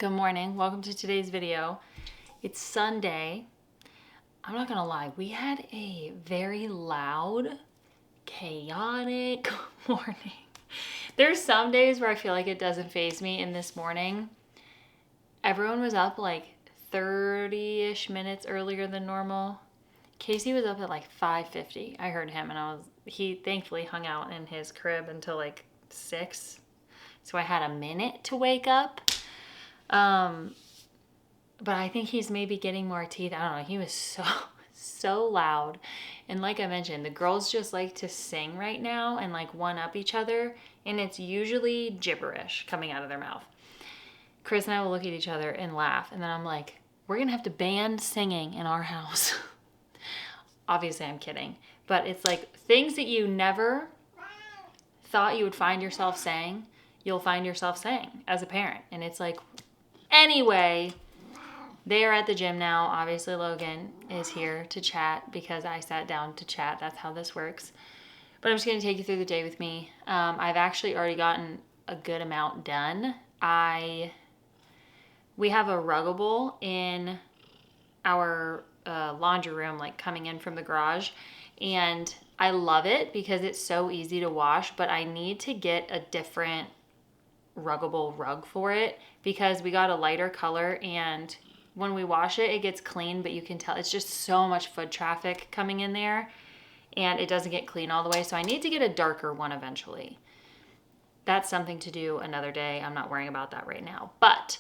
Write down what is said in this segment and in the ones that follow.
Good morning, welcome to today's video. It's Sunday. I'm not gonna lie, we had a very loud, chaotic morning. There's some days where I feel like it doesn't faze me, and this morning, everyone was up like 30-ish minutes earlier than normal. Casey was up at like 5:50. I heard him and he thankfully hung out in his crib until like 6. So I had a minute to wake up. But I think he's maybe getting more teeth. I don't know. He was so loud. And like I mentioned, the girls just like to sing right now and like one up each other. And it's usually gibberish coming out of their mouth. Chris and I will look at each other and laugh. And then I'm like, we're going to have to ban singing in our house. Obviously, I'm kidding. But it's like things that you never thought you would find yourself saying, you'll find yourself saying as a parent. And it's like, anyway, they are at the gym now. Obviously, Logan is here to chat because I sat down to chat. That's how this works. But I'm just going to take you through the day with me. I've actually already gotten a good amount done. We have a ruggable in our laundry room, like coming in from the garage. And I love it because it's so easy to wash, but I need to get a different ruggable rug for it because we got a lighter color, and when we wash it, it gets clean, but you can tell it's just so much foot traffic coming in there and it doesn't get clean all the way. So I need to get a darker one eventually. That's something to do another day. I'm not worrying about that right now, but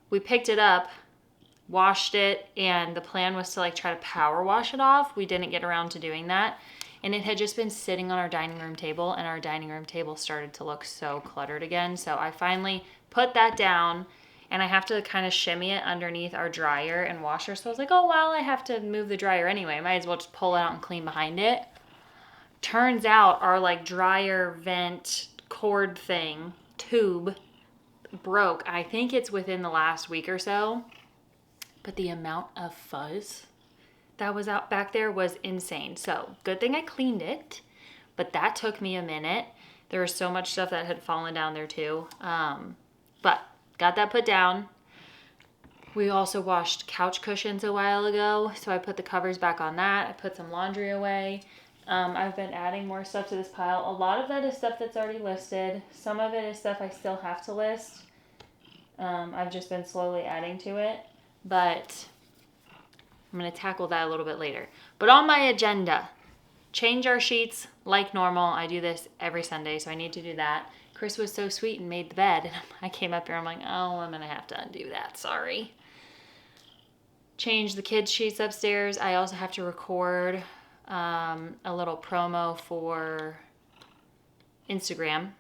we picked it up, washed it, and the plan was to like try to power wash it off. We didn't get around to doing that. And it had just been sitting on our dining room table, and our dining room table started to look so cluttered again. So I finally put that down, and I have to kind of shimmy it underneath our dryer and washer. So I was like, oh, well, I have to move the dryer anyway. Might as well just pull it out and clean behind it. Turns out our like dryer vent cord thing, tube, broke. I think it's within the last week or so. But the amount of fuzz that was out back there was insane. So good thing I cleaned it, but that took me a minute. There was so much stuff that had fallen down there too. But got that put down. We also washed couch cushions a while ago, so I put the covers back on that. I put some laundry away. I've been adding more stuff to this pile. A lot of that is stuff that's already listed. Some of it is stuff I still have to list. I've just been slowly adding to it, but I'm going to tackle that a little bit later. But on my agenda, change our sheets like normal. I do this every Sunday, so I need to do that. Chris was so sweet and made the bed. And I came up here, I'm like, oh, I'm going to have to undo that. Sorry. Change the kids' sheets upstairs. I also have to record a little promo for Instagram.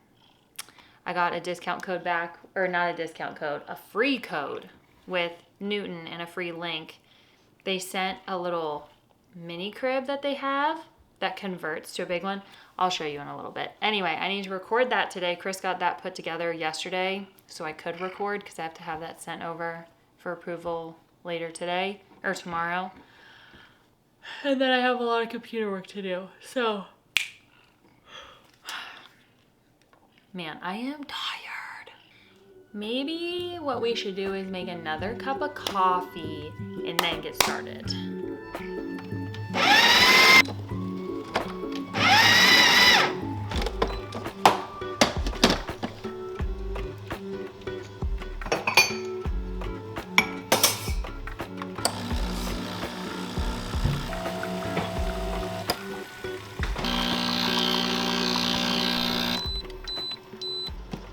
I got a discount code back, or not a discount code, a free code with Newton and a free link. They sent a little mini crib that they have that converts to a big one. I'll show you in a little bit. Anyway, I need to record that today. Chris got that put together yesterday, so I could record because I have to have that sent over for approval later today or tomorrow. And then I have a lot of computer work to do. So, man, I am tired. Maybe what we should do is make another cup of coffee and then get started.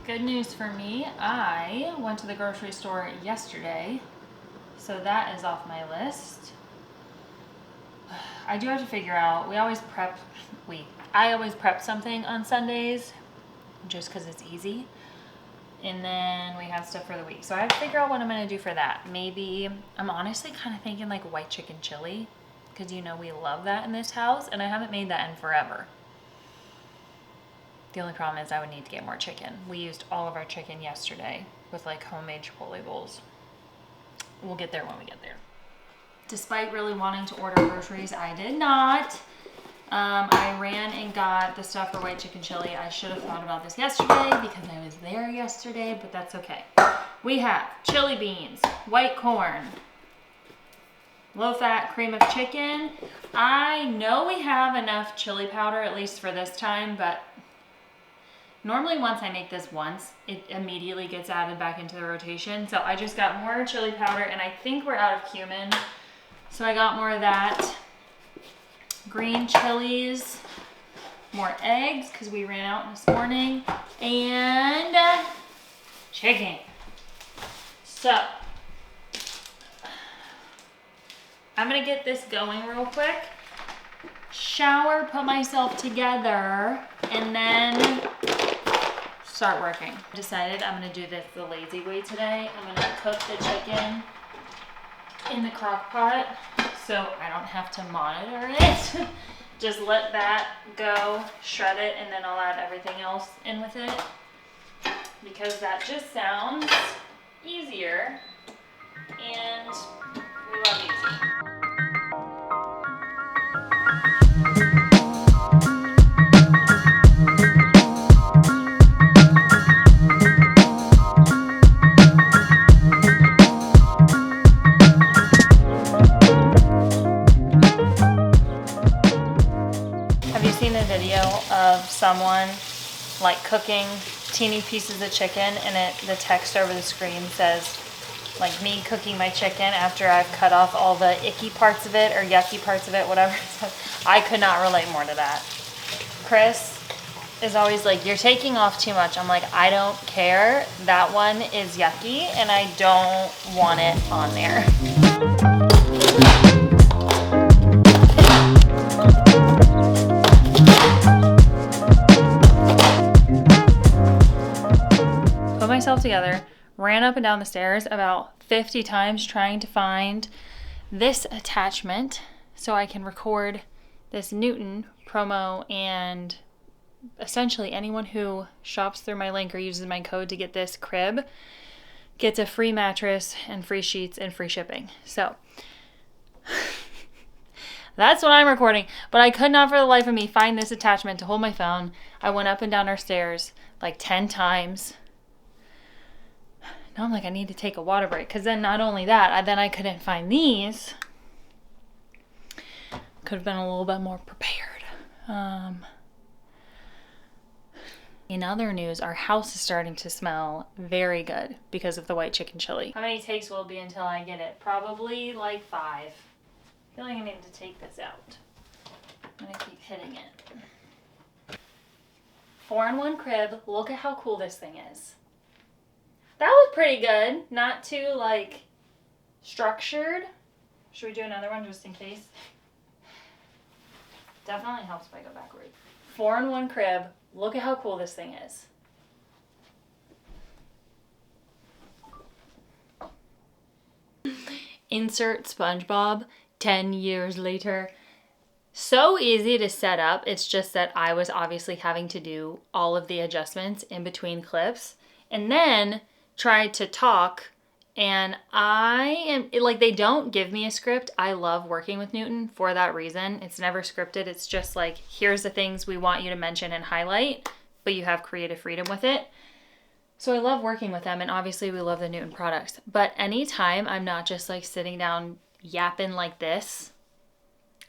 Good news for me, I went to the grocery store yesterday, so that is off my list. I do have to figure out, I always prep something on Sundays just because it's easy, and then we have stuff for the week. So I have to figure out what I'm going to do for that. Maybe, I'm honestly kind of thinking like white chicken chili, because you know we love that in this house, and I haven't made that in forever. The only problem is I would need to get more chicken. We used all of our chicken yesterday with like homemade chipotle bowls. We'll get there when we get there. Despite really wanting to order groceries, I did not. I ran and got the stuff for white chicken chili. I should have thought about this yesterday because I was there yesterday, but that's okay. We have chili beans, white corn, low-fat cream of chicken. I know we have enough chili powder, at least for this time, but normally once I make this once, it immediately gets added back into the rotation. So I just got more chili powder, and I think we're out of cumin. So I got more of that. Green chilies, more eggs because we ran out this morning, and chicken. So I'm gonna get this going real quick, shower, put myself together, and then start working. I decided I'm gonna do this the lazy way today. I'm gonna cook the chicken in the crock pot so I don't have to monitor it. Just let that go, shred it, and then I'll add everything else in with it because that just sounds easier, and we love easy. Have you seen a video of someone like cooking teeny pieces of chicken, and the text over the screen says, like, me cooking my chicken after I've cut off all the icky parts of it or yucky parts of it, whatever it says. I could not relate more to that. Chris is always like, you're taking off too much. I'm like, I don't care. That one is yucky and I don't want it on there. Put myself together, ran up and down the stairs about 50 times trying to find this attachment so I can record this Newton promo, and essentially anyone who shops through my link or uses my code to get this crib gets a free mattress and free sheets and free shipping. So that's what I'm recording, but I could not for the life of me find this attachment to hold my phone. I went up and down our stairs like 10 times. Now I'm like, I need to take a water break, because then not only that, then I couldn't find these. Could have been a little bit more prepared. In other news, our house is starting to smell very good because of the white chicken chili. How many takes will it be until I get it? Probably like 5. I feel like I need to take this out. I'm gonna keep hitting it. 4-in-1 crib. Look at how cool this thing is. That was pretty good. Not too, like, structured. Should we do another one just in case? Definitely helps if I go backward. 4-in-1 crib. Look at how cool this thing is. Insert SpongeBob 10 years later. So easy to set up. It's just that I was obviously having to do all of the adjustments in between clips. And then tried to talk, and they don't give me a script. I love working with Newton for that reason. It's never scripted. It's just like, here's the things we want you to mention and highlight, but you have creative freedom with it. So I love working with them, and obviously we love the Newton products. But anytime I'm not just like sitting down yapping like this,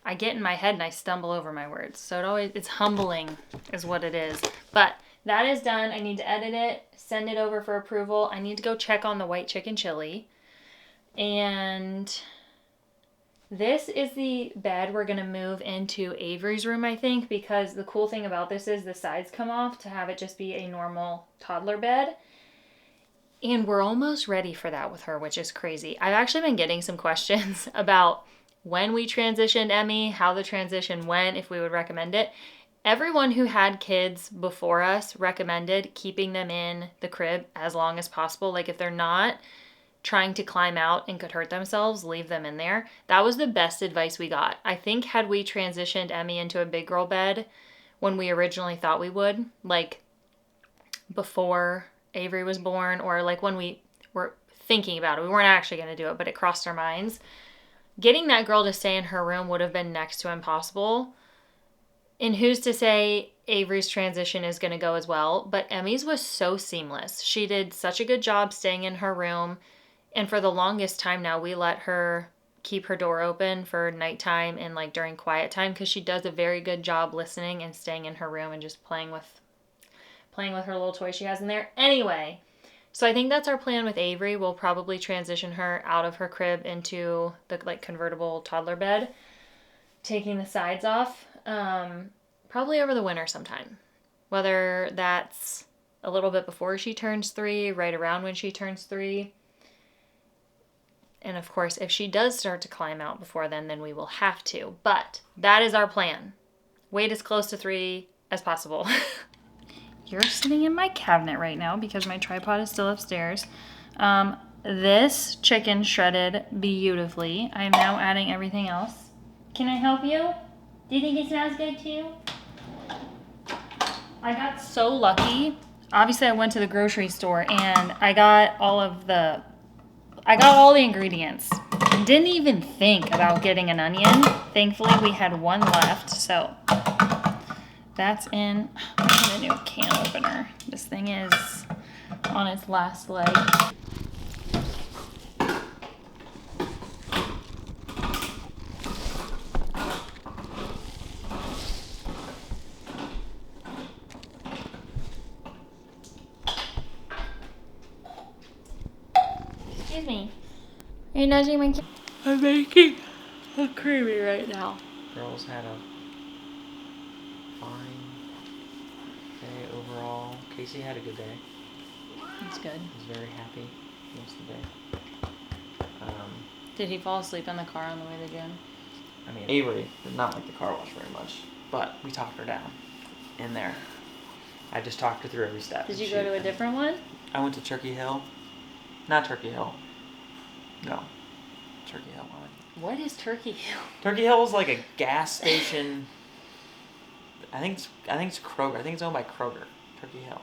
I get in my head and I stumble over my words. So it's humbling is what it is. But that is done. I need to edit it, send it over for approval. I need to go check on the white chicken chili. And this is the bed we're going to move into Avery's room, I think, because the cool thing about this is the sides come off to have it just be a normal toddler bed. And we're almost ready for that with her, which is crazy. I've actually been getting some questions about when we transitioned Emmy, how the transition went, if we would recommend it. Everyone who had kids before us recommended keeping them in the crib as long as possible. Like, if they're not trying to climb out and could hurt themselves, leave them in there. That was the best advice we got. I think had we transitioned Emmy into a big girl bed when we originally thought we would, like before Avery was born, or like when we were thinking about it, we weren't actually going to do it, but it crossed our minds. Getting that girl to stay in her room would have been next to impossible. And who's to say Avery's transition is going to go as well, but Emmy's was so seamless. She did such a good job staying in her room, and for the longest time now, we let her keep her door open for nighttime and like during quiet time because she does a very good job listening and staying in her room and just playing with her little toy she has in there. Anyway, so I think that's our plan with Avery. We'll probably transition her out of her crib into the like convertible toddler bed, taking the sides off. Probably over the winter sometime. Whether that's a little bit before she turns 3, right around when she turns 3. And of course, if she does start to climb out before then we will have to. But that is our plan. Wait as close to 3 as possible. You're sitting in my cabinet right now because my tripod is still upstairs. This chicken shredded beautifully. I am now adding everything else. Can I help you? Do you think it smells good too? I got so lucky. Obviously, I went to the grocery store and I got all the ingredients. Didn't even think about getting an onion. Thankfully, we had one left, so that's in. I need a new can opener. This thing is on its last leg. Excuse me. Are you nudging my kid? I'm making a creamy right now. Girls had a fine day overall. Casey had a good day. That's good. He was very happy most of the day. Did he fall asleep in the car on the way to the gym? I mean, Avery did not like the car wash very much, but we talked her down in there. I just talked her through every step. Did you go to a different one? I went to Turkey Hill. Not Turkey Hill. No. Turkey Hill. What is Turkey Hill? Turkey Hill is like a gas station. I think it's Kroger. I think it's owned by Kroger. Turkey Hill.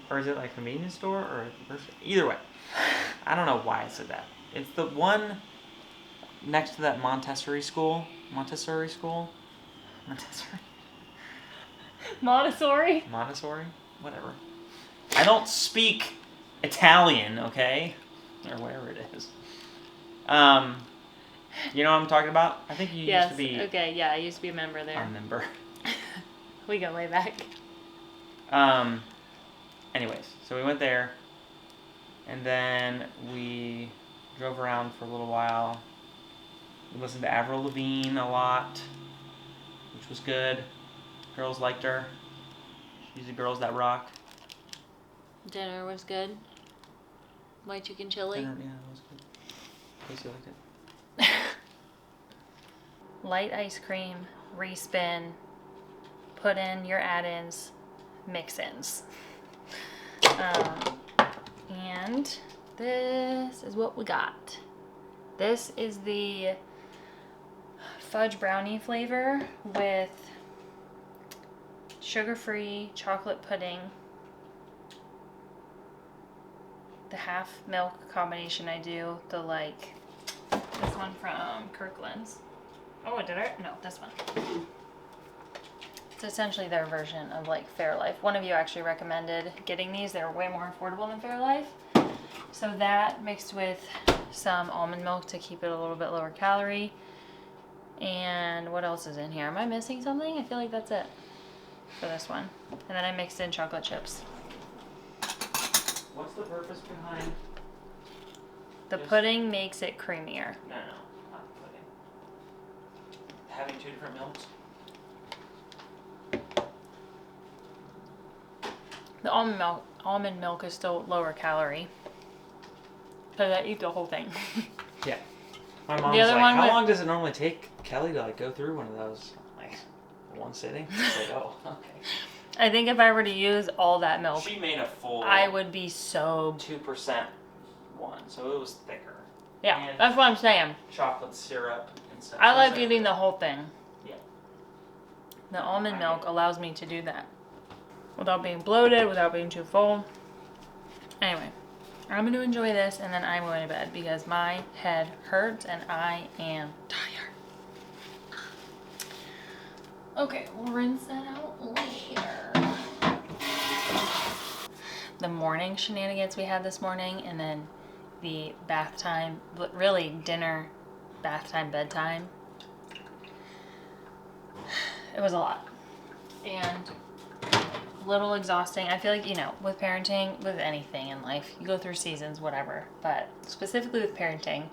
Or is it like a convenience store or either way. I don't know why I said that. It's the one next to that Montessori school. Montessori? Whatever. I don't speak Italian, okay? Or whatever it is. You know what I'm talking about? I think you used to be... Okay, yeah, I used to be a member there. A member. We go way back. Anyways, so we went there. And then we drove around for a little while. We listened to Avril Lavigne a lot, which was good. Girls liked her. She's the girls that rock. Dinner was good. White chicken chili. Dinner, yeah, it was good. Casey liked it. Light ice cream, respin, put in your add-ins, mix-ins. And this is what we got. This is the fudge brownie flavor with sugar-free chocolate pudding. The half milk combination I do, this one from Kirkland's. Oh, did I? No, this one. It's essentially their version of like Fairlife. One of you actually recommended getting these. They're way more affordable than Fairlife. So that mixed with some almond milk to keep it a little bit lower calorie. And what else is in here? Am I missing something? I feel like that's it for this one. And then I mixed in chocolate chips. What's the purpose behind... The pudding makes it creamier. No, not the pudding. Having 2 different milks? The almond milk is still lower calorie. Because I eat the whole thing. Yeah. My mom's like, how long does it normally take Kelly to like go through one of those? Like, one sitting? It's like, oh, okay. I think if I were to use all that milk, she made a full... I would be so... 2% one, so it was thicker. Yeah, and that's what I'm saying. Chocolate syrup and stuff. I like eating the whole thing. Yeah. The almond milk allows me to do that. Without being bloated, without being too full. Anyway, I'm going to enjoy this and then I'm going to bed because my head hurts and I am tired. Okay, we'll rinse that out later. The morning shenanigans we had this morning, and then the bath time, but really dinner, bath time, bedtime. It was a lot. And a little exhausting. I feel like, you know, with parenting, with anything in life, you go through seasons, whatever. But specifically with parenting,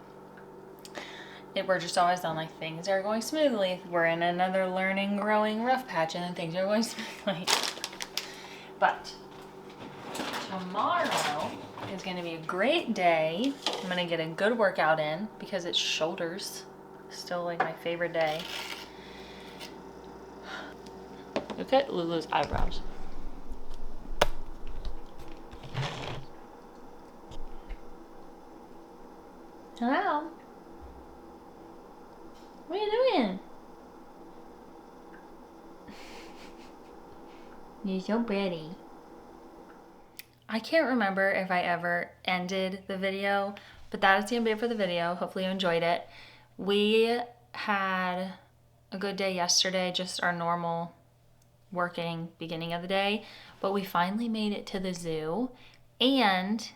we're just always on like things are going smoothly. We're in another learning, growing rough patch, and then things are going smoothly. But tomorrow is going to be a great day. I'm going to get a good workout in because it's shoulders. Still like my favorite day. Look at Lulu's eyebrows. Hello? What are you doing? You're so pretty. I can't remember if I ever ended the video, but that is the end of it for the video. Hopefully you enjoyed it. We had a good day yesterday, just our normal working beginning of the day, but we finally made it to the zoo. And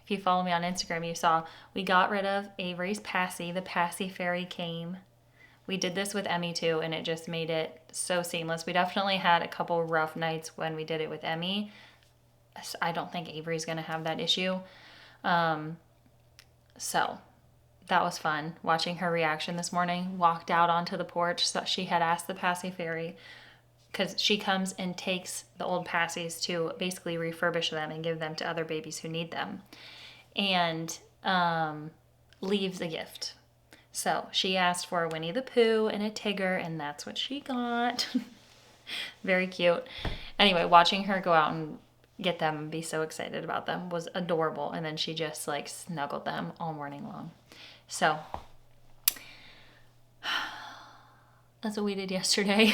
if you follow me on Instagram, you saw we got rid of Avery's Passy. The Passy fairy came. We did this with Emmy too, and it just made it so seamless. We definitely had a couple rough nights when we did it with Emmy. I don't think Avery's gonna have that issue. So that was fun watching her reaction this morning. Walked out onto the porch. So she had asked the Passy fairy, because she comes and takes the old Passies to basically refurbish them and give them to other babies who need them, and leaves a gift. So she asked for a Winnie the Pooh and a Tigger, and that's what she got. Very cute. Anyway, watching her go out and get them and be so excited about them was adorable. And then she just like snuggled them all morning long. So that's what we did yesterday.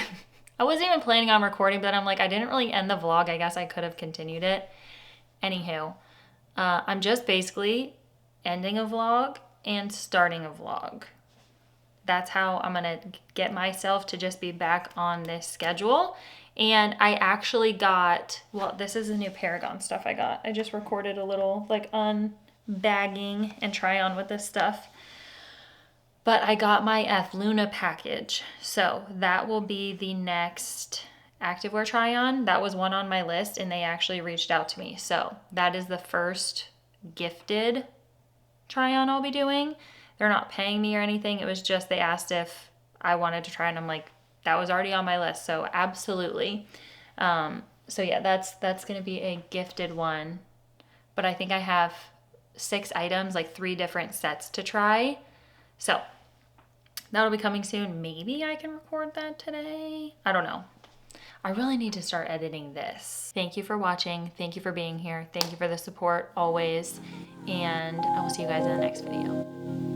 I wasn't even planning on recording, but I'm like, I didn't really end the vlog. I guess I could have continued it. Anywho, I'm just basically ending a vlog and starting a vlog. That's how I'm gonna get myself to just be back on this schedule. And I actually got, well, this is the new Paragon stuff I got. I just recorded a little like unbagging and try on with this stuff. But I got my Luna package. So that will be the next activewear try on. That was one on my list, and they actually reached out to me. So that is the first gifted try on I'll be doing. They're not paying me or anything. It was just they asked if I wanted to try, and I'm like, that was already on my list, so absolutely. So yeah, that's gonna be a gifted one. But I think I have 6 items, like 3 different sets to try. So that'll be coming soon. Maybe I can record that today. I don't know. I really need to start editing this. Thank you for watching. Thank you for being here. Thank you for the support always. And I will see you guys in the next video.